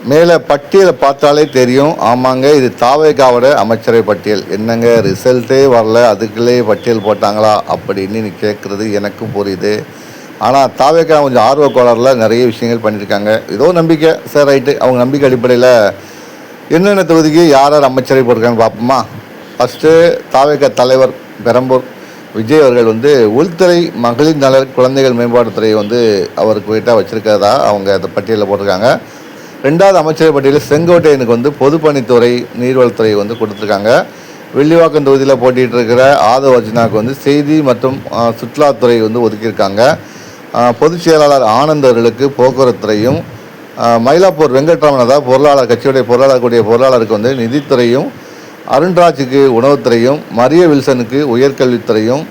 மேலே பட்டியலை பார்த்தாலே தெரியும். ஆமாங்க, இது தாவேகாவோட அமைச்சரவை பட்டியல். என்னங்க ரிசல்ட்டே வரல, அதுக்குள்ளே பட்டியல் போட்டாங்களா அப்படின்னு நீ கேட்குறது எனக்கும் புரியுது. ஆனால் தாவேகா கொஞ்சம் ஆர்வ கோளாறில் நிறைய விஷயங்கள் பண்ணியிருக்காங்க. ஏதோ நம்பிக்கை, சார் ரைட்டு, அவங்க நம்பிக்கை அடிப்படையில் என்னென்ன தொகுதிக்கு யார் யார் அமைச்சரவை போட்டிருக்காங்க பார்ப்போமா. ஃபஸ்ட்டு தாவேகா தலைவர் பெரம்பூர் விஜய் அவர்கள் உள்துறை, மகளிர் நல, குழந்தைகள் மேம்பாட்டுத்துறை அவருக்கு போயிட்டால் வச்சுருக்கிறதா அவங்க அந்த பட்டியலில் போட்டிருக்காங்க. ரெண்டாவது அமைச்சரவை பட்டியலில் செங்கோட்டையனுக்கு பொதுப்பணித்துறை, நீர்வளத்துறை கொடுத்துருக்காங்க. வெள்ளிவாக்கம் தொகுதியில் போட்டிகிட்டு இருக்கிற ஆதவ அர்ஜுனாவுக்கு செய்தி மற்றும் சுற்றுலாத்துறை ஒதுக்கியிருக்காங்க. பொதுச் செயலாளர் ஆனந்த் அவர்களுக்கு போக்குவரத்துறையும், மயிலாப்பூர் வெங்கட்ராமன் அதாவது பொருளாளர், கட்சியுடைய பொருளாளருக்கு நிதித்துறையும், அருண்ராஜுக்கு உணவுத்துறையும், மரிய வில்சனுக்கு உயர்கல்வித்துறையும்,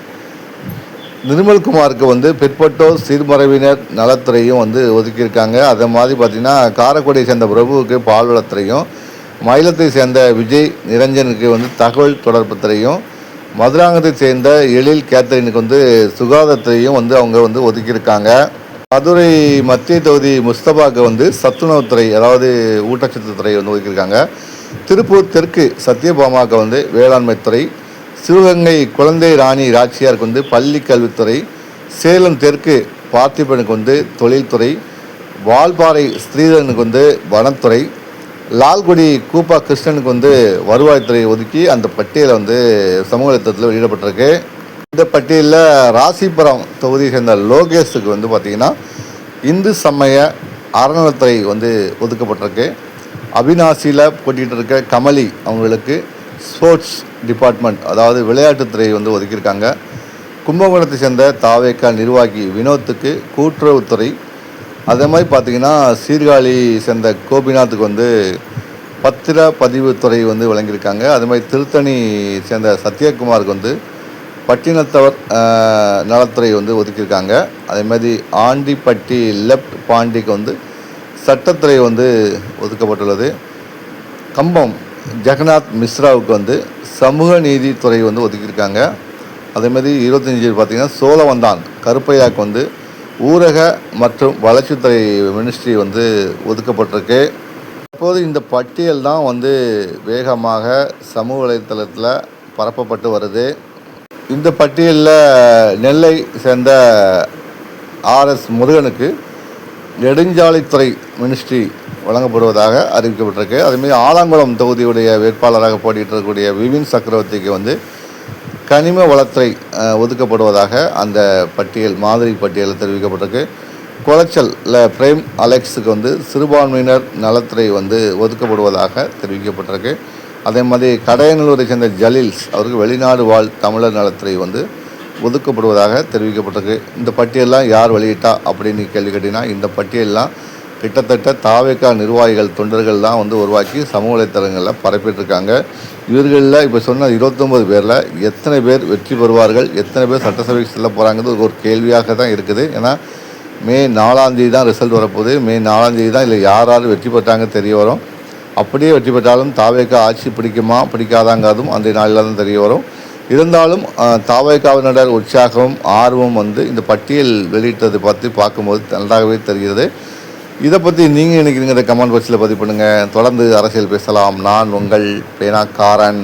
நிர்மல்குமாருக்கு பிற்பட்டோர் சிறுமரபினர் நலத்துறையும் ஒதுக்கியிருக்காங்க. அதே மாதிரி பார்த்திங்கன்னா காரைக்குடியை சேர்ந்த பிரபுவுக்கு பால்வளத்துறையும், மயிலத்தை சேர்ந்த விஜய் நிரஞ்சனுக்கு தகவல் தொடர்பு துறையும், மதுராங்கத்தை சேர்ந்த எழில் கேத்தரினுக்கு சுகாதாரத்துறையும் அவங்க ஒதுக்கியிருக்காங்க. மதுரை மத்திய தொகுதி முஸ்தபாவுக்கு சத்துணவுத்துறை அதாவது ஊட்டச்சத்துத்துறை ஒதுக்கியிருக்காங்க. திருப்பூர் தெற்கு சத்யபாமாவுக்கு வேளாண்மைத்துறை, சிவகங்கை குழந்தை ராணி ராட்சியாருக்கு பள்ளி கல்வித்துறை, சேலம் தெற்கு பார்த்திபனுக்கு தொழில்துறை, வால்பாறை ஸ்ரீதரனுக்கு வனத்துறை, லால்குடி கூப்பா கிருஷ்ணனுக்கு வருவாய்த்துறை ஒதுக்கி அந்த பட்டியலில் சமூக நலத்தில் வெளியிடப்பட்டிருக்கு. இந்த பட்டியலில் ராசிபுரம் தொகுதியை சேர்ந்த லோகேஷுக்கு பார்த்திங்கன்னா இந்து சமய அறநிலைத்துறை ஒதுக்கப்பட்டிருக்கு. அவினாசியில் போட்டிகிட்டு இருக்க கமலி அவங்களுக்கு ஸ்போர்ட்ஸ் டிபார்ட்மெண்ட் அதாவது விளையாட்டுத்துறை ஒதுக்கியிருக்காங்க. கும்பகோணத்தை சேர்ந்த தாவேகா நிர்வாகி வினோத்துக்கு கூட்டுறவுத்துறை, அதே மாதிரி பார்த்திங்கன்னா சீர்காழி சேர்ந்த கோபிநாத்துக்கு பத்திரப்பதிவுத்துறை வழங்கியிருக்காங்க. அதே மாதிரி திருத்தணி சேர்ந்த சத்யகுமாருக்கு பட்டினத்தவர் நலத்துறை ஒதுக்கியிருக்காங்க. அதே மாதிரி ஆண்டிப்பட்டி லெஃப்ட் பாண்டிக்கு சட்டத்துறை ஒதுக்கப்பட்டுள்ளது. கம்பம் ஜெகநாத் மிஸ்ராவுக்கு சமூக நீதித்துறை ஒதுக்கியிருக்காங்க. அதேமாதிரி 25 பார்த்திங்கன்னா சோழவந்தான் கருப்பையாவுக்கு ஊரக மற்றும் வளர்ச்சித்துறை மினிஸ்ட்ரி ஒதுக்கப்பட்டிருக்கு. இப்போது இந்த பட்டியல் தான் வேகமாக சமூக வலைத்தளத்தில் பரப்பப்பட்டு வருது. இந்த பட்டியலில் நெல்லை சேர்ந்த ஆர்எஸ் முருகனுக்கு நெடுஞ்சாலைத்துறை மினிஸ்ட்ரி வழங்கப்படுவதாக அறிவிக்கப்பட்டிருக்கு. அதேமாதிரி ஆலங்குளம் தொகுதியுடைய வேட்பாளராக போட்டியிட்டு இருக்கக்கூடிய விபின் சக்கரவர்த்திக்கு கனிம வளத்துறை ஒதுக்கப்படுவதாக அந்த பட்டியல் மாதிரி பட்டியலில் தெரிவிக்கப்பட்டிருக்கு. குளச்சலில் பிரேம் அலெக்ஸுக்கு சிறுபான்மையினர் நலத்துறை ஒதுக்கப்படுவதாக தெரிவிக்கப்பட்டிருக்கு. அதே மாதிரி கடையநல்லூரை சேர்ந்த ஜலீல்ஸ் அவருக்கு வெளிநாடு வாழ் தமிழர் நலத்துறை ஒதுக்கப்படுவதாக தெரிவிக்கப்பட்டிருக்கு. இந்த பட்டியலெலாம் யார் வெளியிட்டா அப்படின்னு கேள்வி கேட்டிங்கன்னா இந்த பட்டியலெலாம் கிட்டத்தட்ட தாவேகா நிர்வாகிகள், தொண்டர்கள் தான் உருவாக்கி சமூக வலைத்தளங்களில் பரப்பிட்டுருக்காங்க. இவர்களில் இப்போ சொன்ன 29 பேரில் எத்தனை பேர் வெற்றி பெறுவார்கள், எத்தனை பேர் சட்டசபைக்கு செல்ல போகிறாங்கிறது ஒரு கேள்வியாக தான் இருக்குது. ஏன்னா மே 4 தான் ரிசல்ட் வரப்போகுது. மே 4 தான் இல்லை யார் வெற்றி பெற்றாங்க தெரிய வரும். அப்படியே வெற்றி பெற்றாலும் தாவேகா ஆட்சி பிடிக்குமா பிடிக்காதாங்கிறதும் அந்த நாளில் தான் தெரிய வரும். இருந்தாலும் தாவேகாவினர் உற்சாகம், ஆர்வம் இந்த பட்டியல் வெளியிட்டதை பார்க்கும்போது நன்றாகவே தெரிகிறது. இதை பற்றி நீங்கள் நினைக்கிறீங்க, கமெண்ட் பாக்ஸில் பதிவு பண்ணுங்கள். தொடர்ந்து அரசியல் பேசலாம். நான் உங்கள் பேனாக்காரன்.